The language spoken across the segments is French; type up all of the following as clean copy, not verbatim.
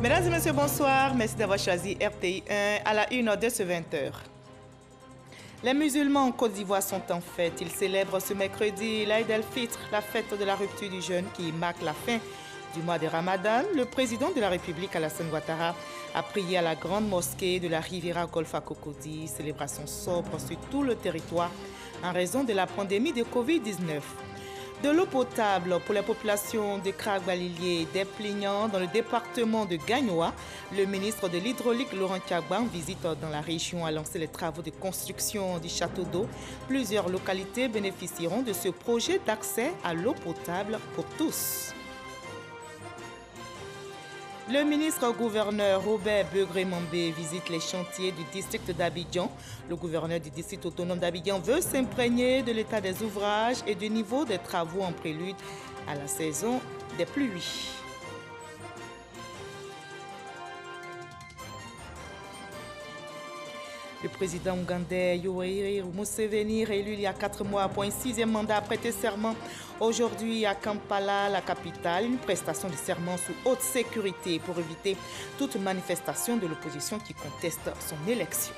Mesdames et messieurs, bonsoir. Merci d'avoir choisi RTI 1 à la 1 de ce 20h. Les musulmans en Côte d'Ivoire sont en fête. Ils célèbrent ce mercredi l'Aïd el-Fitr, la fête de la rupture du jeûne qui marque la fin du mois de Ramadan. Le président de la République, Alassane Ouattara, a prié à la grande mosquée de la Riviera Golf à Cocody. Célébration sobre sur tout le territoire en raison de la pandémie de Covid-19. De l'eau potable pour la population de Kragbalilier et d'Eplignan dans le département de Gagnoa. Le ministre de l'Hydraulique, Laurent Kagba, en visite dans la région, a lancé les travaux de construction du château d'eau. Plusieurs localités bénéficieront de ce projet d'accès à l'eau potable pour tous. Le ministre-gouverneur Robert Begré-Mambé visite les chantiers du district d'Abidjan. Le gouverneur du district autonome d'Abidjan veut s'imprégner de l'état des ouvrages et du niveau des travaux en prélude à la saison des pluies. Le président ougandais Yoweri Museveni, réélu il y a 4 mois pour un 6e mandat, a prêté serment aujourd'hui à Kampala, la capitale. Une prestation de serment sous haute sécurité pour éviter toute manifestation de l'opposition qui conteste son élection.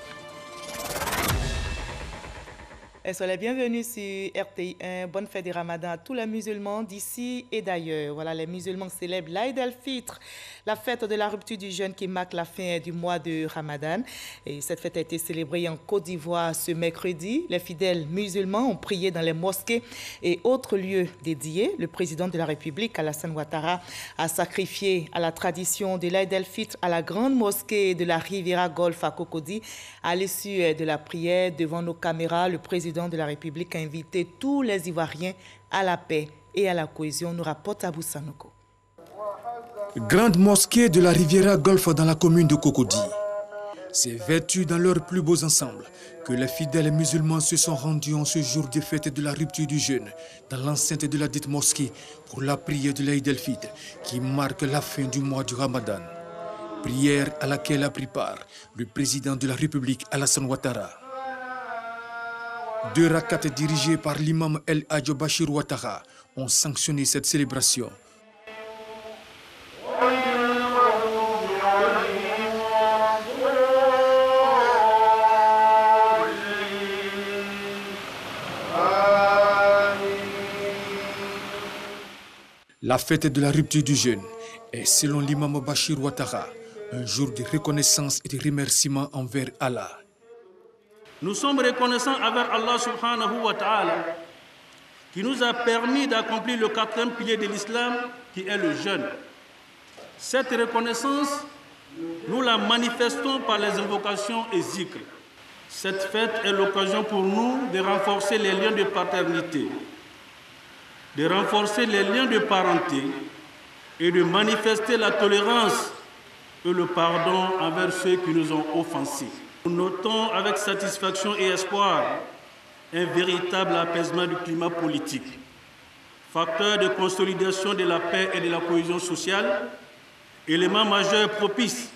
Soyez les bienvenus sur RTI 1. Bonne fête du Ramadan à tous les musulmans d'ici et d'ailleurs. Voilà, les musulmans célèbrent l'Aïd el-Fitr, la fête de la rupture du jeûne qui marque la fin du mois de Ramadan. Et cette fête a été célébrée en Côte d'Ivoire ce mercredi. Les fidèles musulmans ont prié dans les mosquées et autres lieux dédiés. Le président de la République, Alassane Ouattara, a sacrifié à la tradition de l'Aïd el-Fitr à la grande mosquée de la Riviera Golf à Cocody. À l'issue de la prière devant nos caméras, le président de la République a invité tous les Ivoiriens à la paix et à la cohésion, nous rapporte Abou Sanogo. Grande mosquée de la Riviera Golf dans la commune de Cocody. C'est vêtu dans leurs plus beaux ensembles que les fidèles musulmans se sont rendus en ce jour de fête de la rupture du jeûne dans l'enceinte de la dite mosquée pour la prière de l'Aïd el-Fitr qui marque la fin du mois du Ramadan. Prière à laquelle a pris part le président de la République Alassane Ouattara. 2 rakats dirigés par l'imam El Hadj Bachir Ouattara ont sanctionné cette célébration. La fête de la rupture du jeûne est, selon l'imam Bachir Ouattara, un jour de reconnaissance et de remerciement envers Allah. Nous sommes reconnaissants envers Allah subhanahu wa ta'ala qui nous a permis d'accomplir le 4e pilier de l'islam qui est le jeûne. Cette reconnaissance, nous la manifestons par les invocations et zikr. Cette fête est l'occasion pour nous de renforcer les liens de paternité, de renforcer les liens de parenté et de manifester la tolérance et le pardon envers ceux qui nous ont offensés. Nous notons avec satisfaction et espoir un véritable apaisement du climat politique, facteur de consolidation de la paix et de la cohésion sociale, élément majeur propice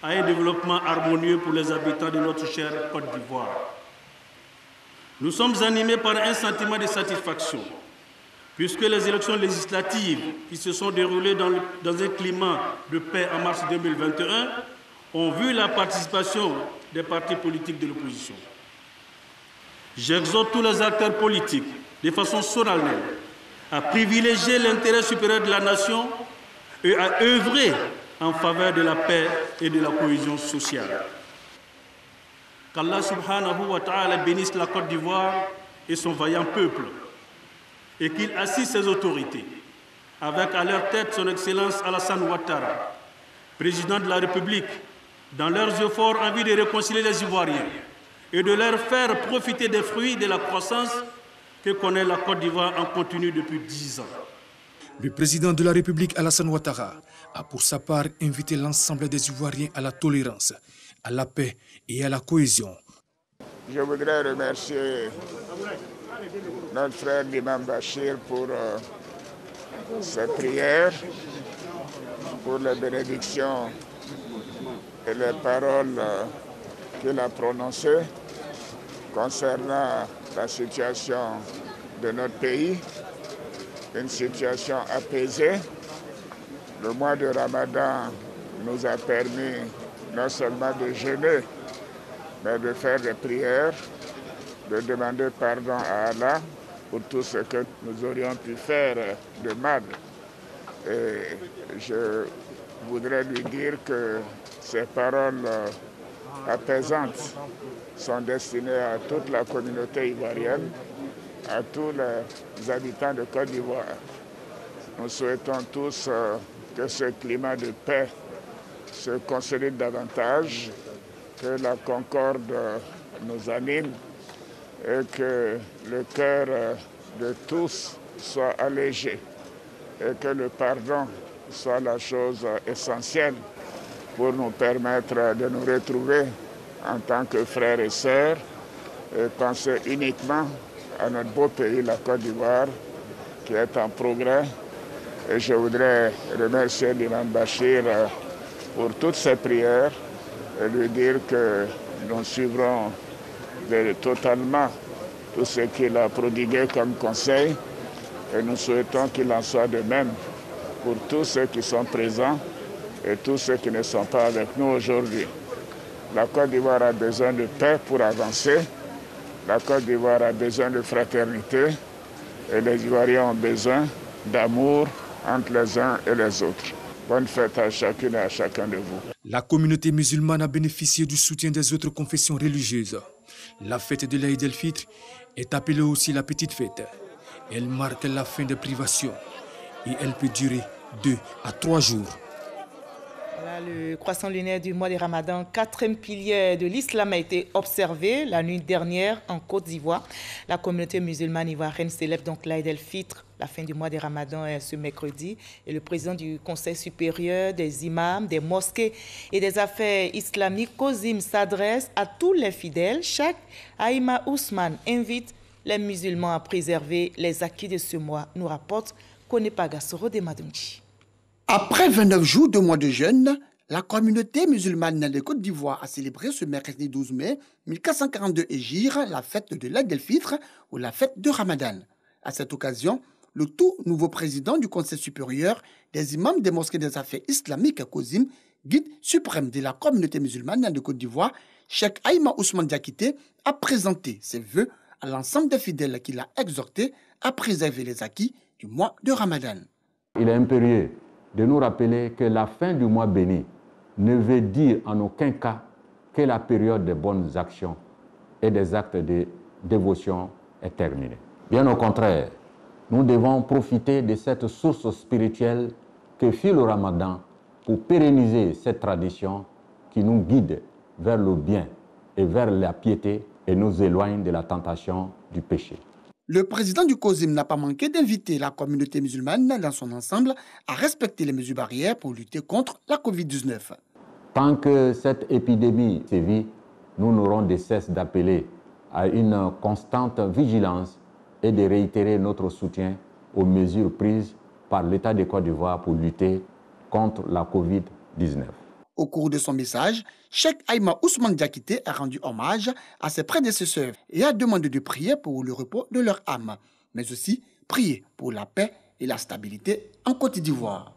à un développement harmonieux pour les habitants de notre chère Côte d'Ivoire. Nous sommes animés par un sentiment de satisfaction, puisque les élections législatives qui se sont déroulées dans un climat de paix en mars 2021 ont vu la participation des partis politiques de l'opposition. J'exhorte tous les acteurs politiques, de façon solennelle, à privilégier l'intérêt supérieur de la nation et à œuvrer en faveur de la paix et de la cohésion sociale. Qu'Allah subhanahu wa ta'ala bénisse la Côte d'Ivoire et son vaillant peuple, et qu'il assiste ses autorités, avec à leur tête son Excellence Alassane Ouattara, président de la République, dans leurs efforts en vue de réconcilier les Ivoiriens et de leur faire profiter des fruits de la croissance que connaît la Côte d'Ivoire en continu depuis 10 ans. Le président de la République Alassane Ouattara a pour sa part invité l'ensemble des Ivoiriens à la tolérance, à la paix et à la cohésion. Je voudrais remercier notre frère l'imam Bachir pour ses prières, pour les bénédictions et les paroles qu'il a prononcées concernant la situation de notre pays, une situation apaisée. Le mois de Ramadan nous a permis non seulement de jeûner, mais de faire des prières, de demander pardon à Allah pour tout ce que nous aurions pu faire de mal. Et je voudrais lui dire que ces paroles apaisantes sont destinées à toute la communauté ivoirienne, à tous les habitants de Côte d'Ivoire. Nous souhaitons tous que ce climat de paix se consolide davantage, que la concorde nous anime et que le cœur de tous soit allégé et que le pardon soit la chose essentielle pour nous permettre de nous retrouver en tant que frères et sœurs et penser uniquement à notre beau pays, la Côte d'Ivoire, qui est en progrès. Et je voudrais remercier l'imam Bachir pour toutes ses prières et lui dire que nous suivrons totalement tout ce qu'il a prodigué comme conseil et nous souhaitons qu'il en soit de même pour tous ceux qui sont présents et tous ceux qui ne sont pas avec nous aujourd'hui. La Côte d'Ivoire a besoin de paix pour avancer, la Côte d'Ivoire a besoin de fraternité et les Ivoiriens ont besoin d'amour entre les uns et les autres. Bonne fête à chacune et à chacun de vous. La communauté musulmane a bénéficié du soutien des autres confessions religieuses. La fête de l'Aïd el-Fitr est appelée aussi la petite fête. Elle marque la fin des privations et elle peut durer 2 à 3 jours. Voilà, le croissant lunaire du mois de Ramadan, 4e pilier de l'islam, a été observé la nuit dernière en Côte d'Ivoire. La communauté musulmane ivoirienne célèbre donc l'Aïd el-Fitr, la fin du mois de Ramadan, ce mercredi. Et le président du Conseil supérieur des imams, des mosquées et des affaires islamiques, Kozim, s'adresse à tous les fidèles. Cheikh Aïma Ousmane invite les musulmans à préserver les acquis de ce mois, nous rapporte Konepaga Soro de Madunji. Après 29 jours de mois de jeûne, la communauté musulmane de Côte d'Ivoire a célébré ce mercredi 12 mai 1442 Hégire la fête de l'Aïd el-Fitr ou la fête de Ramadan. À cette occasion, le tout nouveau président du Conseil supérieur des imams des mosquées des affaires islamiques, Kozim, guide suprême de la communauté musulmane de Côte d'Ivoire, Cheikh Aïma Ousmane Diakité, a présenté ses vœux à l'ensemble des fidèles qu'il a exhortés à préserver les acquis du mois de Ramadan. Il est impérieux de nous rappeler que la fin du mois béni ne veut dire en aucun cas que la période des bonnes actions et des actes de dévotion est terminée. Bien au contraire, nous devons profiter de cette source spirituelle que fut le Ramadan pour pérenniser cette tradition qui nous guide vers le bien et vers la piété et nous éloigne de la tentation du péché. Le président du COSIM n'a pas manqué d'inviter la communauté musulmane dans son ensemble à respecter les mesures barrières pour lutter contre la Covid-19. Tant que cette épidémie sévit, nous n'aurons de cesse d'appeler à une constante vigilance et de réitérer notre soutien aux mesures prises par l'État de Côte d'Ivoire pour lutter contre la Covid-19. Au cours de son message, Cheikh Aïma Ousmane Diakité a rendu hommage à ses prédécesseurs et a demandé de prier pour le repos de leur âme, mais aussi prier pour la paix et la stabilité en Côte d'Ivoire.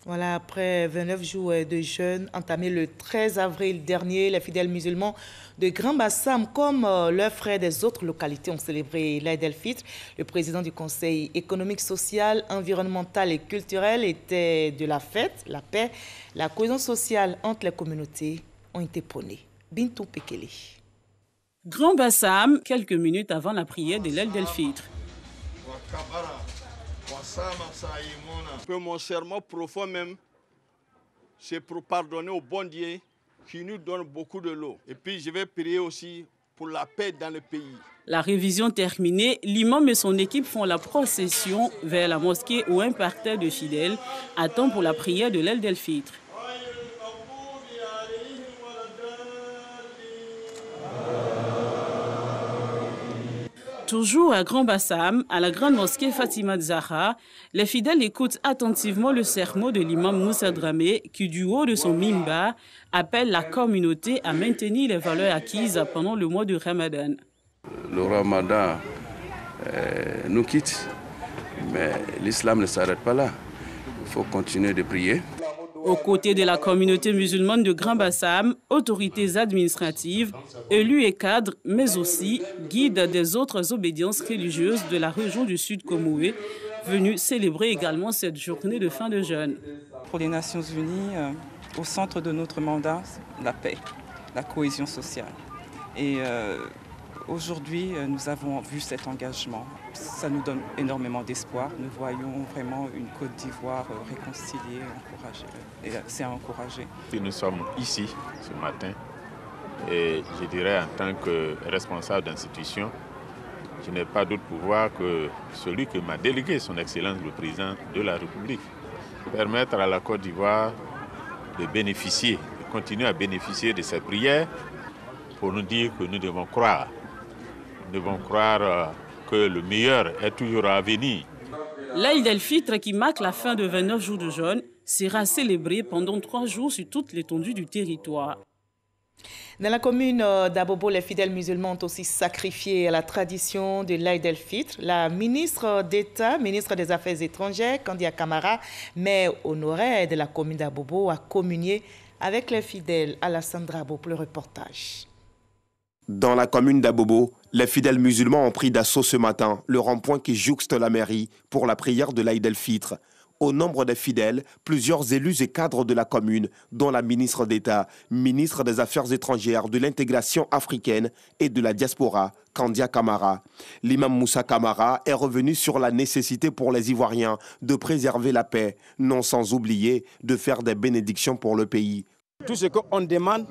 Voilà, après 29 jours de jeûne entamés le 13 avril dernier, les fidèles musulmans de Grand Bassam, comme leurs frères des autres localités, ont célébré l'Aïd el-Fitr. Le président du Conseil économique, social, environnemental et culturel était de la fête, la paix, la cohésion sociale entre les communautés ont été prônées. Bintou Pekele. Grand Bassam, quelques minutes avant la prière de l'Aïd el-Fitr. Mon serment profond même, c'est pour pardonner au bon Dieu qui nous donne beaucoup de l'eau. Et puis je vais prier aussi pour la paix dans le pays. La révision terminée, l'imam et son équipe font la procession vers la mosquée où un parterre de fidèles attend pour la prière de l'Aïd el-Fitr. Toujours à Grand Bassam, à la grande mosquée Fatima Zahra, les fidèles écoutent attentivement le sermon de l'imam Moussa Dramé qui, du haut de son mimbar, appelle la communauté à maintenir les valeurs acquises pendant le mois de Ramadan. Le Ramadan nous quitte, mais l'islam ne s'arrête pas là. Il faut continuer de prier. Aux côtés de la communauté musulmane de Grand Bassam, autorités administratives, élus et cadres, mais aussi guides des autres obédiences religieuses de la région du Sud Comoé, venus célébrer également cette journée de fin de jeûne. Pour les Nations Unies, au centre de notre mandat, la paix, la cohésion sociale. Et aujourd'hui, nous avons vu cet engagement. Ça nous donne énormément d'espoir. Nous voyons vraiment une Côte d'Ivoire réconciliée, encouragée. Et c'est à encourager. Nous sommes ici ce matin et je dirais en tant que responsable d'institution, je n'ai pas d'autre pouvoir que celui que m'a délégué son Excellence le Président de la République. Permettre à la Côte d'Ivoire de bénéficier, de continuer à bénéficier de ces prières pour nous dire que nous devons croire. Nous devons croire que le meilleur est toujours à venir. L'Aïd el-Fitr, qui marque la fin de 29 jours de jeûne, sera célébré pendant 3 jours sur toute l'étendue du territoire. Dans la commune d'Abobo, les fidèles musulmans ont aussi sacrifié à la tradition de l'Aïd el-Fitr. La ministre d'État, ministre des Affaires étrangères, Kandia Camara, mère honoraire de la commune d'Abobo, a communié avec les fidèles. Alassane Drabo pour le reportage. Dans la commune d'Abobo, les fidèles musulmans ont pris d'assaut ce matin le rond-point qui jouxte la mairie pour la prière de l'Aïd el-Fitr. Au nombre des fidèles, plusieurs élus et cadres de la commune, dont la ministre d'État, ministre des Affaires étrangères, de l'intégration africaine et de la diaspora, Kandia Camara. L'imam Moussa Camara est revenu sur la nécessité pour les Ivoiriens de préserver la paix, non sans oublier de faire des bénédictions pour le pays. Tout ce qu'on demande,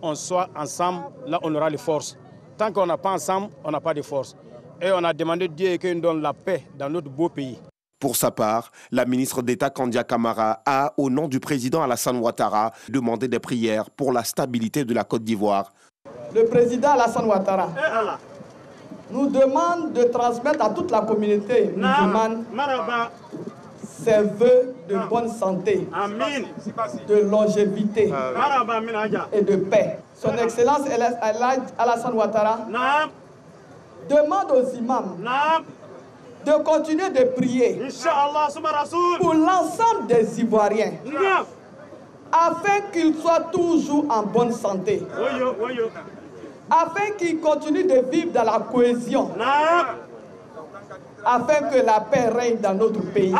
qu'on soit ensemble, là on aura les forces. Tant qu'on n'a pas ensemble, on n'a pas de force. Et on a demandé à Dieu qu'il nous donne la paix dans notre beau pays. Pour sa part, la ministre d'État Kandia Camara a, au nom du président Alassane Ouattara, demandé des prières pour la stabilité de la Côte d'Ivoire. Le président Alassane Ouattara nous demande de transmettre à toute la communauté musulmane ses vœux de bonne santé, de longévité et de paix. Son Excellence Alassane Ouattara demande aux imams de continuer de prier pour l'ensemble des Ivoiriens afin qu'ils soient toujours en bonne santé, afin qu'ils continuent de vivre dans la cohésion, afin que la paix règne dans notre pays.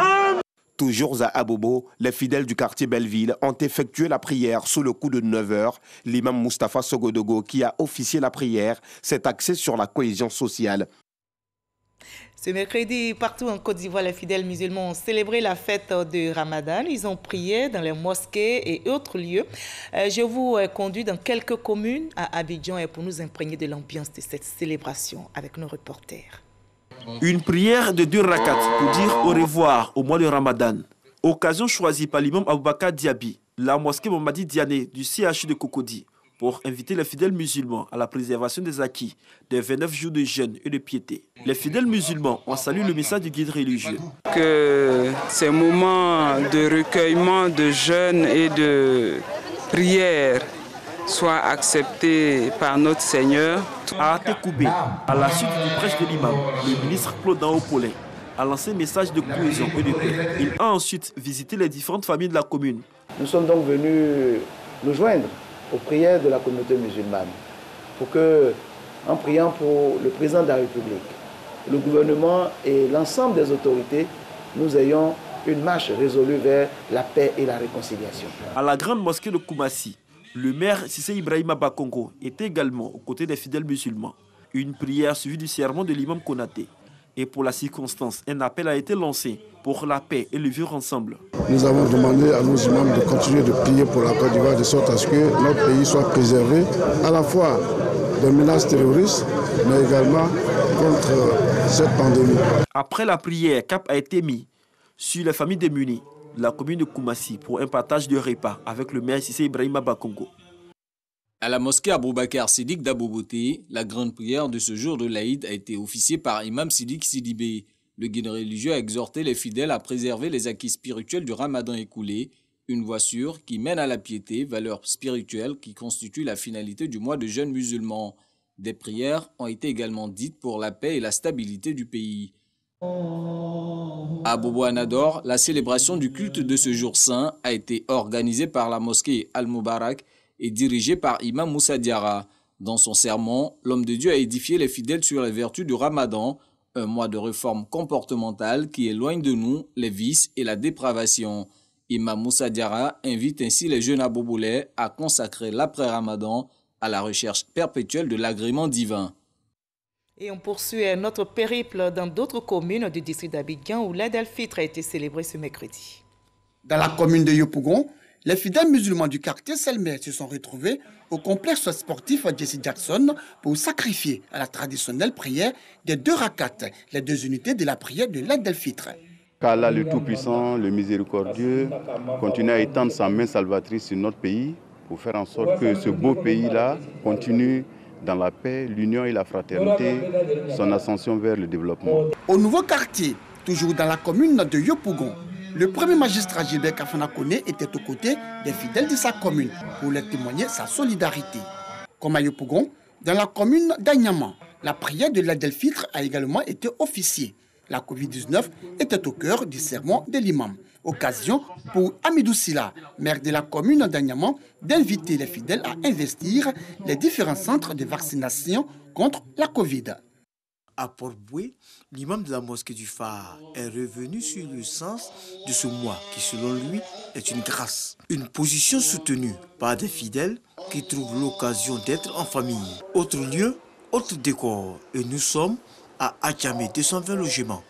Toujours à Abobo, les fidèles du quartier Belleville ont effectué la prière sous le coup de 9 h. L'imam Moustapha Sogodogo, qui a officié la prière, s'est axé sur la cohésion sociale. Ce mercredi, partout en Côte d'Ivoire, les fidèles musulmans ont célébré la fête de Ramadan. Ils ont prié dans les mosquées et autres lieux. Je vous conduis dans quelques communes à Abidjan et pour nous imprégner de l'ambiance de cette célébration avec nos reporters. Une prière de 2 rakats pour dire au revoir au mois de Ramadan. Occasion choisie par l'imam Aboubakar Diaby, la mosquée Mamadi Diané du CHU de Cocody, pour inviter les fidèles musulmans à la préservation des acquis des 29 jours de jeûne et de piété. Les fidèles musulmans ont salué le message du guide religieux. Que ces moments de recueillement, de jeûne et de prière soient acceptés par notre Seigneur. À Atekoubé, à la suite du prêche de l'imam, le ministre Claude Daopolin a lancé un message de cohésion et de paix. Il a ensuite visité les différentes familles de la commune. Nous sommes donc venus nous joindre aux prières de la communauté musulmane pour que, en priant pour le président de la République, le gouvernement et l'ensemble des autorités, nous ayons une marche résolue vers la paix et la réconciliation. À la grande mosquée de Koumassi, le maire Sissé Ibrahima Bakongo était également aux côtés des fidèles musulmans. Une prière suivie du sermon de l'imam Konaté. Et pour la circonstance, un appel a été lancé pour la paix et le vivre ensemble. Nous avons demandé à nos imams de continuer de prier pour la Côte d'Ivoire de sorte à ce que notre pays soit préservé à la fois des menaces terroristes, mais également contre cette pandémie. Après la prière, cap a été mis sur les familles démunies, la commune de Koumassi, pour un partage de repas avec le maire Sissé Ibrahima Bakongo. À la mosquée Aboubakar Siddiq d'Aboboté, la grande prière de ce jour de l'Aïd a été officiée par Imam Siddiq Sidibé. Le guide religieux a exhorté les fidèles à préserver les acquis spirituels du Ramadan écoulé, une voie sûre qui mène à la piété, valeur spirituelle qui constitue la finalité du mois de jeûne musulman. Des prières ont été également dites pour la paix et la stabilité du pays. À Bobo Anador, la célébration du culte de ce jour saint a été organisée par la mosquée Al-Mubarak et dirigée par Imam Moussa Diarra. Dans son sermon, l'homme de Dieu a édifié les fidèles sur les vertus du Ramadan, un mois de réforme comportementale qui éloigne de nous les vices et la dépravation. Imam Moussa Diarra invite ainsi les jeunes abobolais à consacrer l'après-Ramadan à la recherche perpétuelle de l'agrément divin. Et on poursuit notre périple dans d'autres communes du district d'Abidjan où l'Aïd el-Fitr a été célébré ce mercredi. Dans la commune de Yopougon, les fidèles musulmans du quartier Selmer se sont retrouvés au complexe sportif Jesse Jackson pour sacrifier à la traditionnelle prière des 2 rakats, les 2 unités de la prière de l'Aïd el-Fitr. Qu'Allah le Tout-Puissant, le Miséricordieux, continue à étendre sa main salvatrice sur notre pays pour faire en sorte que ce beau pays-là continue dans la paix, l'union et la fraternité, son ascension vers le développement. Au nouveau quartier, toujours dans la commune de Yopougon, le premier magistrat Gilbert Kafana Kone était aux côtés des fidèles de sa commune pour leur témoigner sa solidarité. Comme à Yopougon, dans la commune d'Anyama, la prière de l'Aïd el-Fitr a également été officiée. La Covid-19 était au cœur du sermon de l'imam. Occasion pour Amidou Silla, maire de la commune d'Anyama, d'inviter les fidèles à investir les différents centres de vaccination contre la Covid. À Port-Boué, l'imam de la mosquée du Phare est revenu sur le sens de ce mois qui, selon lui, est une grâce. Une position soutenue par des fidèles qui trouvent l'occasion d'être en famille. Autre lieu, autre décor. Et nous sommes à Adjamé, 220 logements.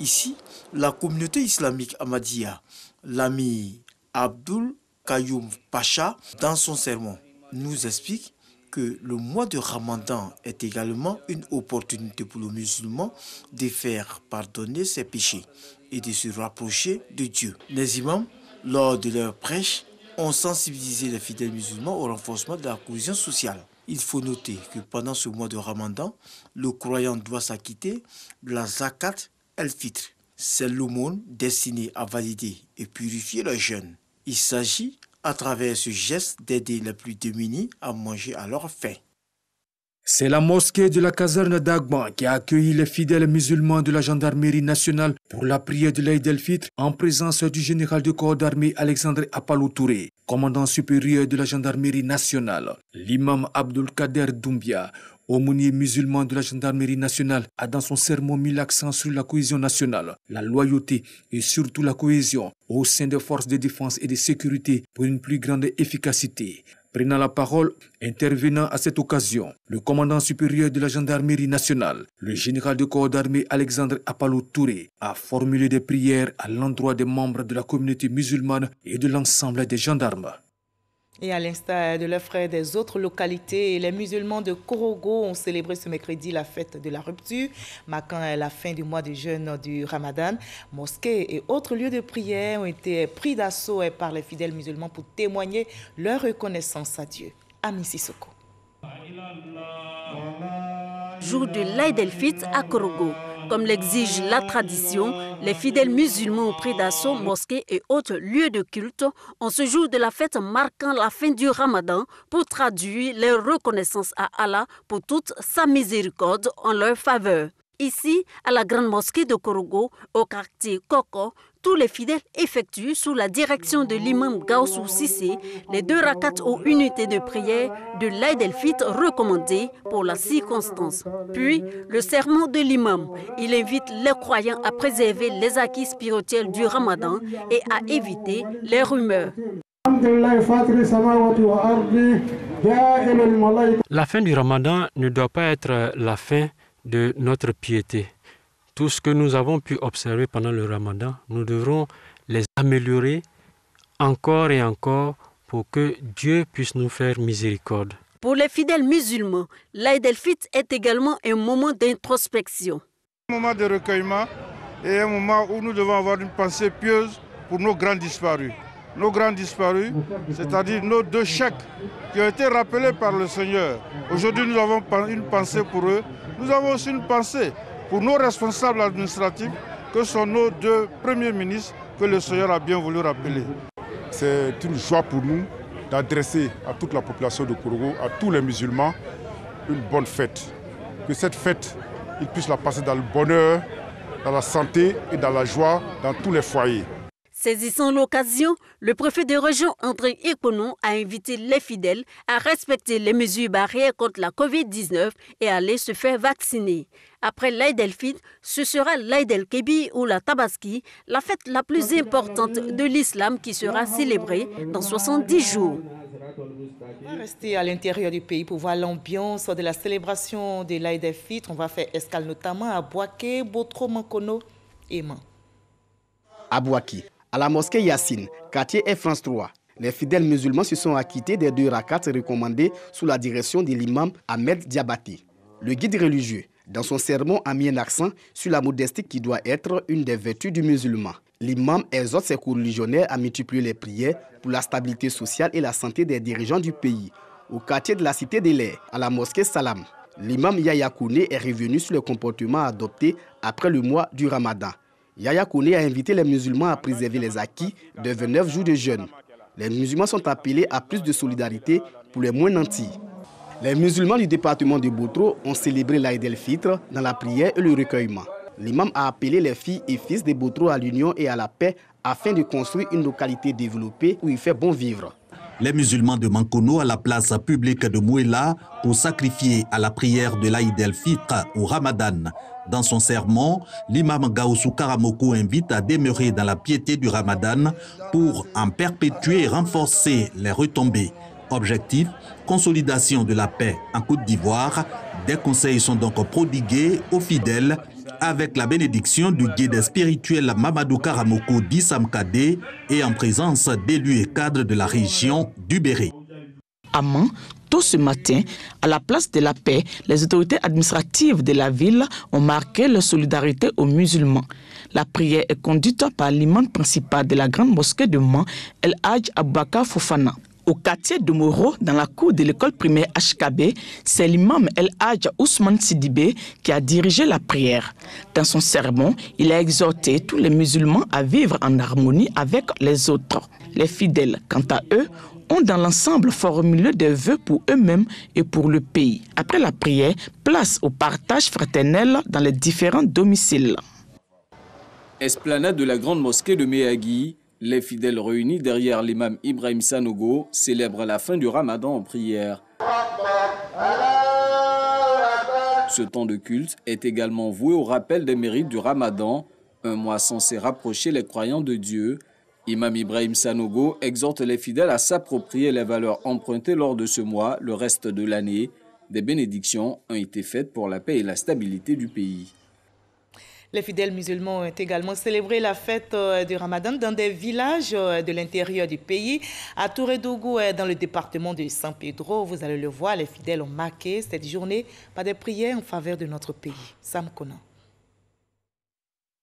Ici, la communauté islamique Ahmadiyya, l'ami Abdul Kayoum Pacha, dans son sermon, nous explique que le mois de Ramadan est également une opportunité pour le musulman de faire pardonner ses péchés et de se rapprocher de Dieu. Les imams, lors de leur prêche, ont sensibilisé les fidèles musulmans au renforcement de la cohésion sociale. Il faut noter que pendant ce mois de Ramadan, le croyant doit s'acquitter de la zakat el-fitr. C'est l'aumône destinée à valider et purifier le jeûne. Il s'agit, à travers ce geste, d'aider les plus démunis à manger à leur faim. C'est la mosquée de la caserne d'Agban qui a accueilli les fidèles musulmans de la gendarmerie nationale pour la prière de l'Aïd el-Fitr en présence du général de corps d'armée Alexandre Apalou Touré, commandant supérieur de la gendarmerie nationale. L'imam Abdul Kader Doumbia, aumônier musulman de la gendarmerie nationale, a dans son sermon mis l'accent sur la cohésion nationale, la loyauté et surtout la cohésion au sein des forces de défense et de sécurité pour une plus grande efficacité. Prenant la parole, intervenant à cette occasion, le commandant supérieur de la gendarmerie nationale, le général de corps d'armée Alexandre Apalou Touré, a formulé des prières à l'endroit des membres de la communauté musulmane et de l'ensemble des gendarmes. Et à l'instar de leurs frères des autres localités, les musulmans de Korogo ont célébré ce mercredi la fête de la rupture, marquant la fin du mois de jeûne du Ramadan. Mosquées et autres lieux de prière ont été pris d'assaut par les fidèles musulmans pour témoigner leur reconnaissance à Dieu. Ami Sissoko. Jour de l'Aïd el-Fitr à Korogo. Comme l'exige la tradition, les fidèles musulmans ont pris d'assaut mosquées et autres lieux de culte en ce jour de la fête marquant la fin du Ramadan pour traduire leur reconnaissance à Allah pour toute sa miséricorde en leur faveur. Ici, à la grande mosquée de Korogo, au quartier Koko, tous les fidèles effectuent sous la direction de l'imam Gaussou Sissé les 2 rakats aux unités de prière de l'Aïd el-Fitr recommandés pour la circonstance. Puis, le sermon de l'imam. Il invite les croyants à préserver les acquis spirituels du Ramadan et à éviter les rumeurs. La fin du Ramadan ne doit pas être la fin de notre piété. Tout ce que nous avons pu observer pendant le Ramadan, nous devrons les améliorer encore et encore pour que Dieu puisse nous faire miséricorde. Pour les fidèles musulmans, l'Aïd el-Fitr est également un moment d'introspection. Un moment de recueillement et un moment où nous devons avoir une pensée pieuse pour nos grands disparus. Nos grands disparus, c'est-à-dire nos 2 chèques qui ont été rappelés par le Seigneur. Aujourd'hui, nous avons une pensée pour eux. Nous avons aussi une pensée pour nos responsables administratifs, que sont nos 2 premiers ministres que le Seigneur a bien voulu rappeler. C'est une joie pour nous d'adresser à toute la population de Korogo, à tous les musulmans, une bonne fête. Que cette fête, ils puissent la passer dans le bonheur, dans la santé et dans la joie dans tous les foyers. Saisissant l'occasion, le préfet de région André Ekono a invité les fidèles à respecter les mesures barrières contre la Covid-19 et à aller se faire vacciner. Après l'Aïd el-Fitr, ce sera l'Aïd el-Kébir ou la Tabaski, la fête la plus importante de l'islam qui sera célébrée dans 70 jours. On va rester à l'intérieur du pays pour voir l'ambiance de la célébration de l'Aïd el-Fitr. On va faire escale notamment à Bouaké, Botro, Mankono et Man. À Bouaké, à la mosquée Yassine, quartier Air France 3, les fidèles musulmans se sont acquittés des 2 rakats recommandés sous la direction de l'imam Ahmed Diabaté. Le guide religieux, dans son sermon, a mis un accent sur la modestie qui doit être une des vertus du musulman. L'imam exhorte ses coreligionnaires à multiplier les prières pour la stabilité sociale et la santé des dirigeants du pays. Au quartier de la Cité des Laits, à la mosquée Salam, l'imam Yahya Kouné est revenu sur le comportement adopté après le mois du Ramadan. Yahya Kouné a invité les musulmans à préserver les acquis de 29 jours de jeûne. Les musulmans sont appelés à plus de solidarité pour les moins nantis. Les musulmans du département de Botro ont célébré l'Aïd el-Fitr dans la prière et le recueillement. L'imam a appelé les filles et fils de Botro à l'union et à la paix afin de construire une localité développée où il fait bon vivre. Les musulmans de Mankono à la place publique de Mouela pour sacrifier à la prière de l'Aïd el-Fitr au Ramadan. Dans son sermon, l'imam Gaoussou Karamoko invite à demeurer dans la piété du Ramadan pour en perpétuer et renforcer les retombées. Objectif, consolidation de la paix en Côte d'Ivoire. Des conseils sont donc prodigués aux fidèles avec la bénédiction du guide spirituel Mamadou Karamoko d'Issamkadé et en présence d'élus et cadres de la région du Béré. À Man, tôt ce matin, à la place de la paix, les autorités administratives de la ville ont marqué leur solidarité aux musulmans. La prière est conduite par l'imam principal de la grande mosquée de Man, El Hadj Aboubakar Fofana. Au quartier de Moro, dans la cour de l'école primaire HKB, c'est l'imam El Hadj Ousmane Sidibé qui a dirigé la prière. Dans son sermon, il a exhorté tous les musulmans à vivre en harmonie avec les autres. Les fidèles, quant à eux, ont dans l'ensemble formulé des vœux pour eux-mêmes et pour le pays. Après la prière, place au partage fraternel dans les différents domiciles. Esplanade de la grande mosquée de Méhagui, les fidèles réunis derrière l'imam Ibrahim Sanogo célèbrent la fin du Ramadan en prière. Ce temps de culte est également voué au rappel des mérites du Ramadan, un mois censé rapprocher les croyants de Dieu. Imam Ibrahim Sanogo exhorte les fidèles à s'approprier les valeurs empruntées lors de ce mois, le reste de l'année. Des bénédictions ont été faites pour la paix et la stabilité du pays. Les fidèles musulmans ont également célébré la fête du Ramadan dans des villages de l'intérieur du pays. À Touredougou, dans le département de San Pedro, vous allez le voir, les fidèles ont marqué cette journée par des prières en faveur de notre pays. Sam Konan.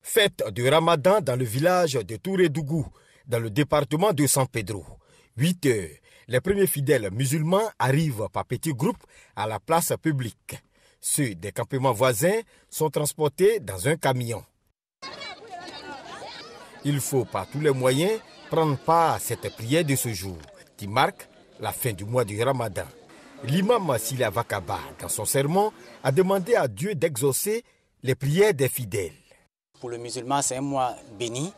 Fête du Ramadan dans le village de Touredougou, dans le département de San Pedro. 8 heures, les premiers fidèles musulmans arrivent par petits groupes à la place publique. Ceux des campements voisins sont transportés dans un camion. Il faut par tous les moyens prendre part à cette prière de ce jour, qui marque la fin du mois du Ramadan. L'imam Silia Vakaba, dans son sermon, a demandé à Dieu d'exaucer les prières des fidèles. Pour le musulman, c'est un mois béni.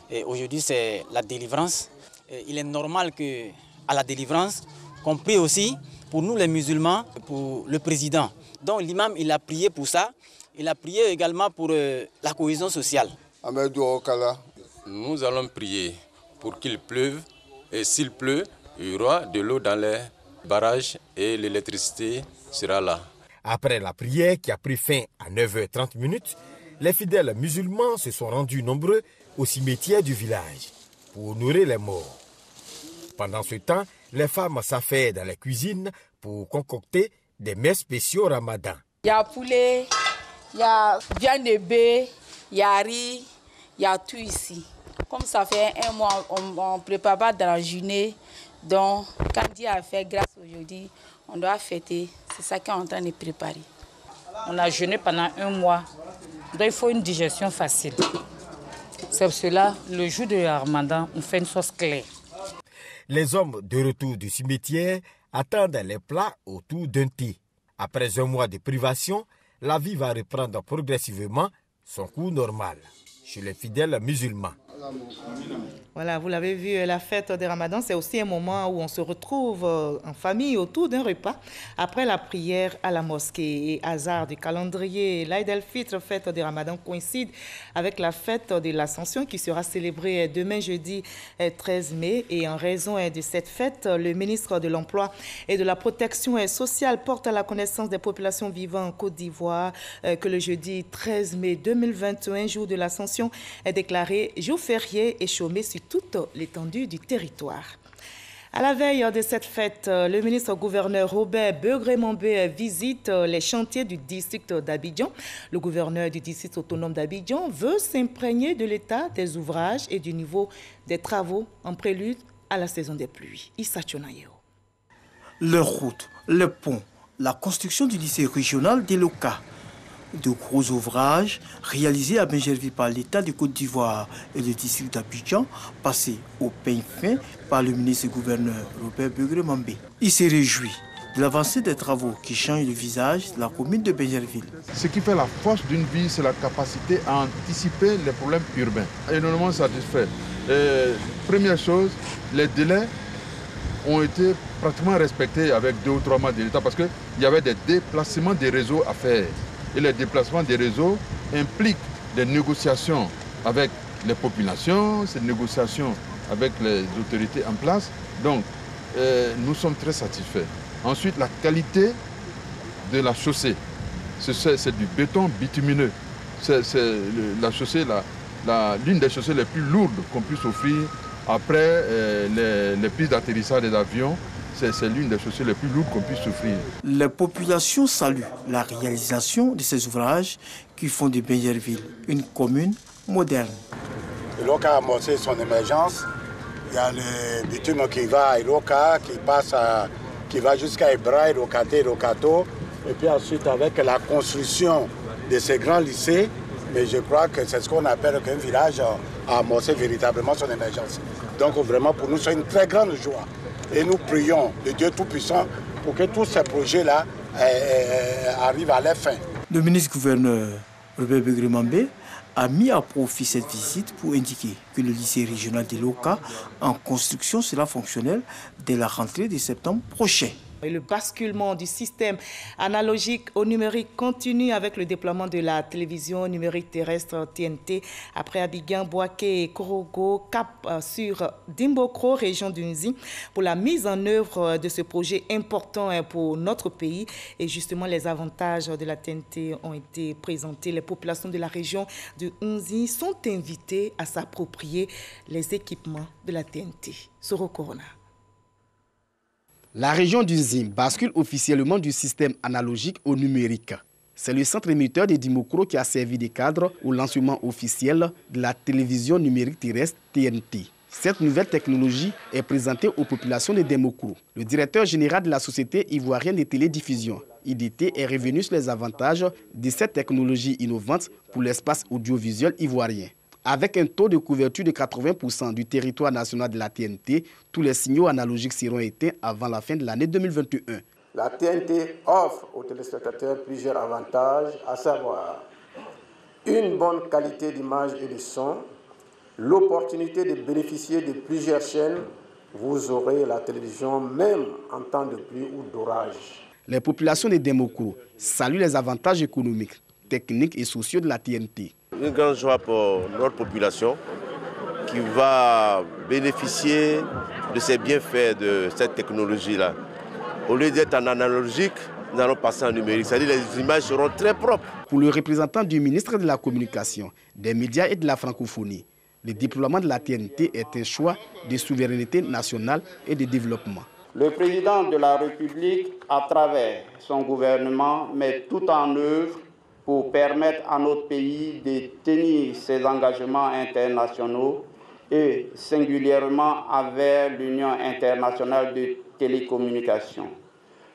Et aujourd'hui, c'est la délivrance. Et il est normal qu'à la délivrance, qu'on prie aussi pour nous les musulmans, pour le président. Donc l'imam, il a prié pour ça. Il a prié également pour la cohésion sociale. Nous allons prier pour qu'il pleuve. Et s'il pleut, il y aura de l'eau dans les barrages et l'électricité sera là. Après la prière qui a pris fin à 9h30, les fidèles musulmans se sont rendus nombreux au cimetière du village pour honorer les morts. Pendant ce temps, les femmes s'affairent dans les cuisines pour concocter des mets spéciaux Ramadan. Il y a poulet, il y a viande de bœuf, il y a riz, il y a tout ici. Comme ça fait un mois, on ne prépare pas dans la journée. Donc, quand Dieu a fait grâce aujourd'hui, on doit fêter. C'est ça qu'on est en train de préparer. On a jeûné pendant un mois. Donc, il faut une digestion facile. C'est pour cela, le jour de Ramadan, on fait une sauce claire. Les hommes de retour du cimetière attendent les plats autour d'un thé. Après un mois de privation, la vie va reprendre progressivement son cours normal chez les fidèles musulmans. Voilà, vous l'avez vu, la fête de Ramadan, c'est aussi un moment où on se retrouve en famille autour d'un repas après la prière à la mosquée. Et hasard du calendrier, l'Aïd el-Fitr, fête de Ramadan, coïncide avec la fête de l'Ascension qui sera célébrée demain jeudi 13 mai. Et en raison de cette fête, le ministre de l'Emploi et de la Protection sociale porte à la connaissance des populations vivant en Côte d'Ivoire que le jeudi 13 mai 2021, jour de l'Ascension, est déclaré jour férié et chômé sur toute l'étendue du territoire. À la veille de cette fête, le ministre-gouverneur Robert Begré-Mambé visite les chantiers du district d'Abidjan. Le gouverneur du district autonome d'Abidjan veut s'imprégner de l'état des ouvrages et du niveau des travaux en prélude à la saison des pluies. Issa Tchonayo. Les routes, les ponts, la construction du lycée régional d'Eloka. De gros ouvrages réalisés à Bingerville par l'État de Côte d'Ivoire et le district d'Abidjan, passés au peigne fin par le ministre-gouverneur Robert Begré-Mambé. Il se réjouit de l'avancée des travaux qui changent le visage de la commune de Bingerville. Ce qui fait la force d'une ville, c'est la capacité à anticiper les problèmes urbains. Énormément satisfait. Première chose, les délais ont été pratiquement respectés avec 2 ou 3 mois de l'État parce qu'il y avait des déplacements des réseaux à faire. Et les déplacements des réseaux impliquent des négociations avec les populations, ces négociations avec les autorités en place. Donc, nous sommes très satisfaits. Ensuite, la qualité de la chaussée. C'est du béton bitumineux. C'est la chaussée, l'une des chaussées les plus lourdes qu'on puisse offrir après les pistes d'atterrissage des avions. C'est l'une des chaussées les plus lourdes qu'on puisse offrir. Les populations saluent la réalisation de ces ouvrages qui font de Bingerville une commune moderne. Iloka a amorcé son émergence. Il y a le bitume qui va à Iloka, qui va jusqu'à Ebra, Ilokate, Ilokato. Et puis ensuite, avec la construction de ces grands lycées, mais je crois que c'est ce qu'on appelle qu'un village a amorcé véritablement son émergence. Donc vraiment, pour nous, c'est une très grande joie. Et nous prions le Dieu Tout-Puissant pour que tous ces projets-là arrivent à leur fin. Le ministre-gouverneur Robert Begré-Mambé a mis à profit cette visite pour indiquer que le lycée régional de l'Oka en construction sera fonctionnel dès la rentrée de septembre prochain. Et le basculement du système analogique au numérique continue avec le déploiement de la télévision numérique terrestre TNT après Abidjan, Bouaké et Korogo, cap sur Dimbokro, région d'Unzi, pour la mise en œuvre de ce projet important pour notre pays. Et justement, les avantages de la TNT ont été présentés. Les populations de la région de Unzi sont invitées à s'approprier les équipements de la TNT. Soro Corona. La région du Zim bascule officiellement du système analogique au numérique. C'est le centre émetteur de Dimokro qui a servi de cadre au lancement officiel de la télévision numérique terrestre TNT. Cette nouvelle technologie est présentée aux populations de Dimokro. Le directeur général de la Société ivoirienne de télédiffusion, IDT, est revenu sur les avantages de cette technologie innovante pour l'espace audiovisuel ivoirien. Avec un taux de couverture de 80% du territoire national de la TNT, tous les signaux analogiques seront éteints avant la fin de l'année 2021. La TNT offre aux téléspectateurs plusieurs avantages, à savoir une bonne qualité d'image et de son, l'opportunité de bénéficier de plusieurs chaînes. Vous aurez la télévision même en temps de pluie ou d'orage. Les populations de Dimokro saluent les avantages économiques, techniques et sociaux de la TNT. Une grande joie pour notre population qui va bénéficier de ces bienfaits de cette technologie-là. Au lieu d'être en analogique, nous allons passer en numérique, c'est-à-dire les images seront très propres. Pour le représentant du ministre de la Communication, des médias et de la francophonie, le déploiement de la TNT est un choix de souveraineté nationale et de développement. Le président de la République, à travers son gouvernement, met tout en œuvre pour permettre à notre pays de tenir ses engagements internationaux et singulièrement avec l'Union internationale de télécommunications,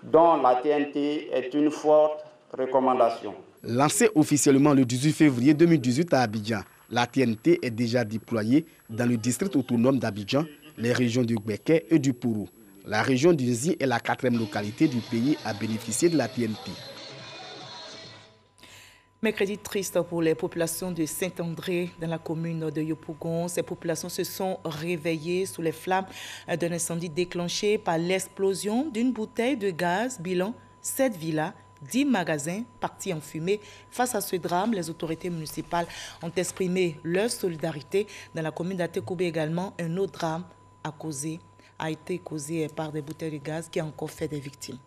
dont la TNT est une forte recommandation. Lancée officiellement le 18 février 2018 à Abidjan, la TNT est déjà déployée dans le district autonome d'Abidjan, les régions du Gbeke et du Pourou. La région d'Unzi est la 4e localité du pays à bénéficier de la TNT. Mercredi triste pour les populations de Saint-André dans la commune de Yopougon. Ces populations se sont réveillées sous les flammes d'un incendie déclenché par l'explosion d'une bouteille de gaz. Bilan, 7 villas, 10 magasins partis en fumée. Face à ce drame, les autorités municipales ont exprimé leur solidarité. Dans la commune d'Atekoubé également, un autre drame a été causé par des bouteilles de gaz qui a encore fait des victimes.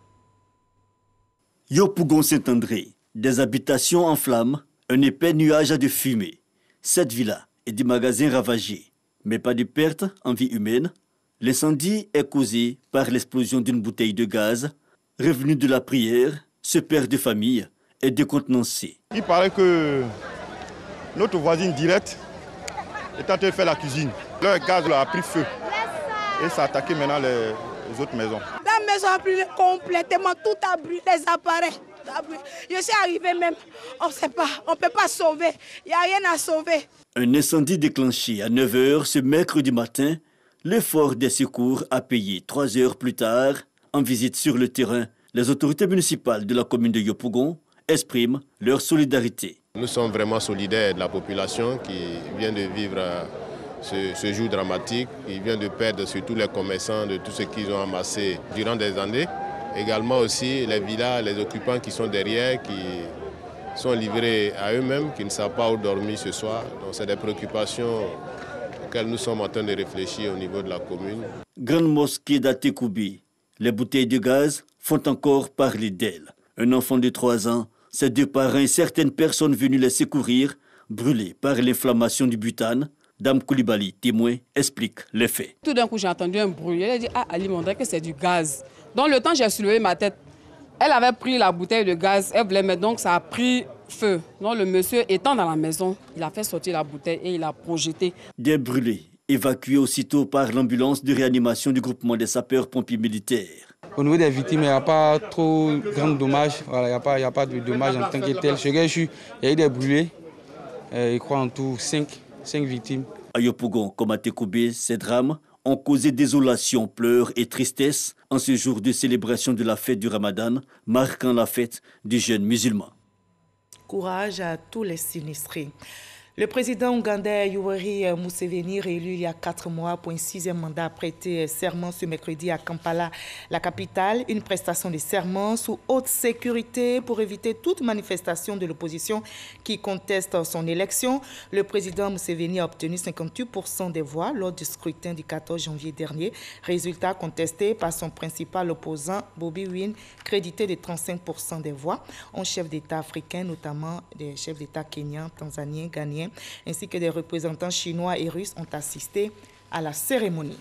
Yopougon Saint-André. Des habitations en flammes, un épais nuage de fumée, 7 villas et des magasins ravagés, mais pas de pertes en vie humaine. L'incendie est causé par l'explosion d'une bouteille de gaz. Revenu de la prière, ce père de famille est décontenancé. Il paraît que notre voisine directe est en train de faire la cuisine. Le gaz a pris feu et ça a attaqué maintenant les autres maisons. La maison a brûlé complètement, tout a brûlé, les appareils. Je suis arrivé même, on ne sait pas, on ne peut pas sauver, il n'y a rien à sauver. Un incendie déclenché à 9 h ce mercredi matin, l'effort des secours a payé 3 heures plus tard. En visite sur le terrain, les autorités municipales de la commune de Yopougon expriment leur solidarité. Nous sommes vraiment solidaires de la population qui vient de vivre ce jour dramatique, qui vient de perdre surtout les commerçants de tout ce qu'ils ont amassé durant des années. Également aussi les villas, les occupants qui sont derrière, qui sont livrés à eux-mêmes, qui ne savent pas où dormir ce soir. Donc c'est des préoccupations auxquelles nous sommes en train de réfléchir au niveau de la commune. Grande mosquée d'Atekoubé. Les bouteilles de gaz font encore parler d'elles. Un enfant de 3 ans, ses 2 parents et certaines personnes venues les secourir, brûlés par l'inflammation du butane. Dame Koulibaly, témoin, explique les faits. Tout d'un coup, j'ai entendu un bruit. Elle a dit, Ali, on dirait que c'est du gaz. Donc le temps, j'ai soulevé ma tête. Elle avait pris la bouteille de gaz, elle voulait mettre, donc ça a pris feu. Donc le monsieur étant dans la maison, il a fait sortir la bouteille et il a projeté. Des brûlés, évacués aussitôt par l'ambulance de réanimation du groupement des sapeurs-pompiers militaires. Au niveau des victimes, il n'y a pas trop de grands dommages. Voilà, il n'y a pas de dommages en tant que tel. Il y a eu des brûlés, je crois en tout 5 victimes. À Yopougon comme à Atekoubé, ces drames ont causé désolation, pleurs et tristesse en ce jour de célébration de la fête du Ramadan, marquant la fête des jeunes musulmans. Courage à tous les sinistrés. Le président ougandais Yoweri Museveni, réélu il y a 4 mois pour un 6e mandat, a prêté serment ce mercredi à Kampala, la capitale. Une prestation de serment sous haute sécurité pour éviter toute manifestation de l'opposition qui conteste son élection. Le président Museveni a obtenu 58% des voix lors du scrutin du 14 janvier dernier. Résultat contesté par son principal opposant, Bobi Wine, crédité de 35% des voix. 11 chefs d'État africains, notamment des chefs d'État kenyans, tanzaniens, ghanéens, ainsi que des représentants chinois et russes ont assisté à la cérémonie.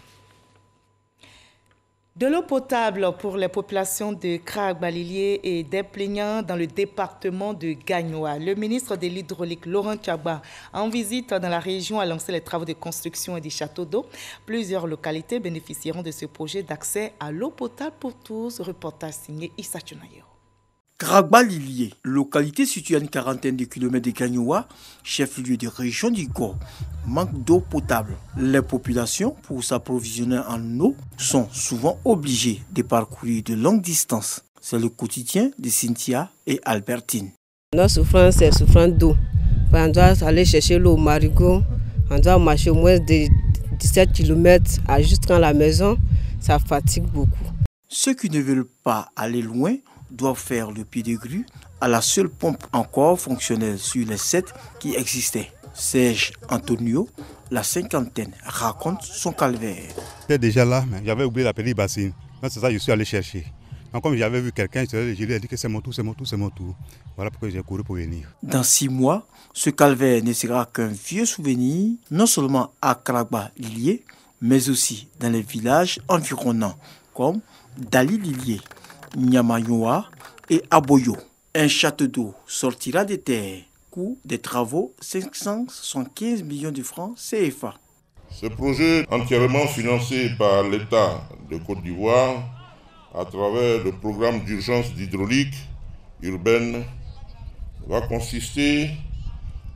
De l'eau potable pour les populations de Krag-Balilié et d'Eplignan dans le département de Gagnoa. Le ministre de l'Hydraulique, Laurent Tchaba, en visite dans la région, a lancé les travaux de construction et des châteaux d'eau. Plusieurs localités bénéficieront de ce projet d'accès à l'eau potable pour tous. Reportage signé Issa Tunayo. Krag-Balilié, localité située à une quarantaine de kilomètres de Gagnoa, chef-lieu de région du Go, manque d'eau potable. Les populations, pour s'approvisionner en eau, sont souvent obligées de parcourir de longues distances. C'est le quotidien de Cynthia et Albertine. Notre souffrance, c'est souffrance d'eau. On doit aller chercher l'eau au marigot, on doit marcher au moins de 17 km à jusqu'à la maison, ça fatigue beaucoup. Ceux qui ne veulent pas aller loin doivent faire le pied de grue à la seule pompe encore fonctionnelle sur les 7 qui existaient. Serge Antonio, la cinquantaine, raconte son calvaire. J'étais déjà là, mais j'avais oublié la petite bassine. C'est ça que je suis allé chercher. Donc, comme j'avais vu quelqu'un, je lui ai dit que c'est mon tour, c'est mon tour, c'est mon tour. Voilà pourquoi j'ai couru pour venir. Dans 6 mois, ce calvaire ne sera qu'un vieux souvenir, non seulement à Krag-Balilié, mais aussi dans les villages environnants, comme Dali-Lilié, Nyamayoa et Aboyo. Un château d'eau sortira des terres. Coût des travaux 575 millions de francs CFA. Ce projet entièrement financé par l'État de Côte d'Ivoire à travers le programme d'urgence hydraulique urbaine va consister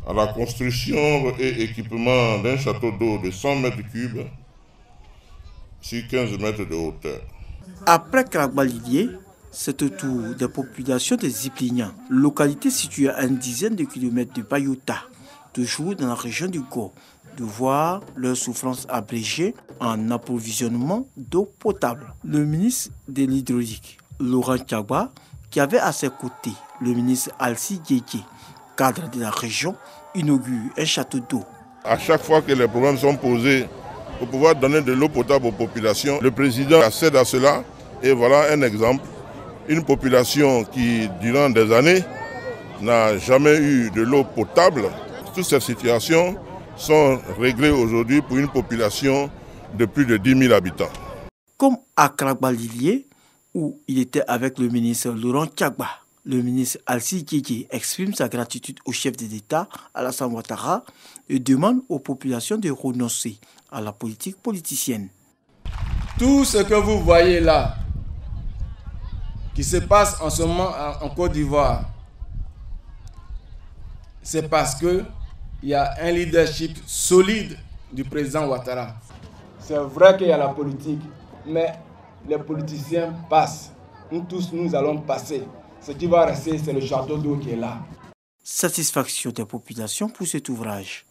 à la construction et équipement d'un château d'eau de 100 mètres cubes sur 15 mètres de hauteur. Après Krag-Balilié, C'est au tour des populations des Ziplignans, localité située à une dizaine de kilomètres de Bayota, toujours dans la région du Go, de voir leur souffrance abrégée en approvisionnement d'eau potable. Le ministre de l'Hydraulique, Laurent Tchagba, qui avait à ses côtés le ministre Alci Djedje, cadre de la région, inaugure un château d'eau. À chaque fois que les problèmes sont posés pour pouvoir donner de l'eau potable aux populations, le président accède à cela et voilà un exemple. Une population qui, durant des années, n'a jamais eu de l'eau potable. Toutes ces situations sont réglées aujourd'hui pour une population de plus de 10 000 habitants. Comme à Kragbalilier, où il était avec le ministre Laurent Tchagba, le ministre Alci Djedje exprime sa gratitude au chef de l'État, Alassane Ouattara, et demande aux populations de renoncer à la politique politicienne. Tout ce que vous voyez là, qui se passe en ce moment en Côte d'Ivoire, c'est parce qu'il y a un leadership solide du président Ouattara. C'est vrai qu'il y a la politique, mais les politiciens passent. Nous tous, nous allons passer. Ce qui va rester, c'est le château d'eau qui est là. Satisfaction des populations pour cet ouvrage.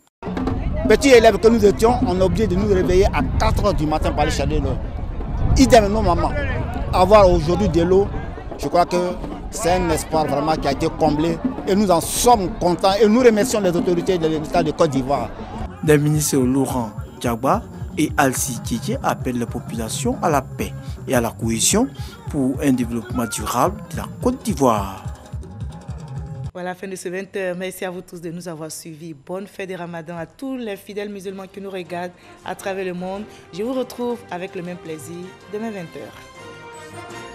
Petits élèves que nous étions, on a obligé de nous réveiller à 4 h du matin pour aller chercher l'eau. Idem nos mamans. Avoir aujourd'hui de l'eau, je crois que c'est un espoir vraiment qui a été comblé et nous en sommes contents et nous remercions les autorités de l'État de Côte d'Ivoire. Les ministres Laurent Tchagba et Alci Djedje appellent les populations à la paix et à la cohésion pour un développement durable de la Côte d'Ivoire. Voilà la fin de ce 20h. Merci à vous tous de nous avoir suivis. Bonne fête de Ramadan à tous les fidèles musulmans qui nous regardent à travers le monde. Je vous retrouve avec le même plaisir demain 20h.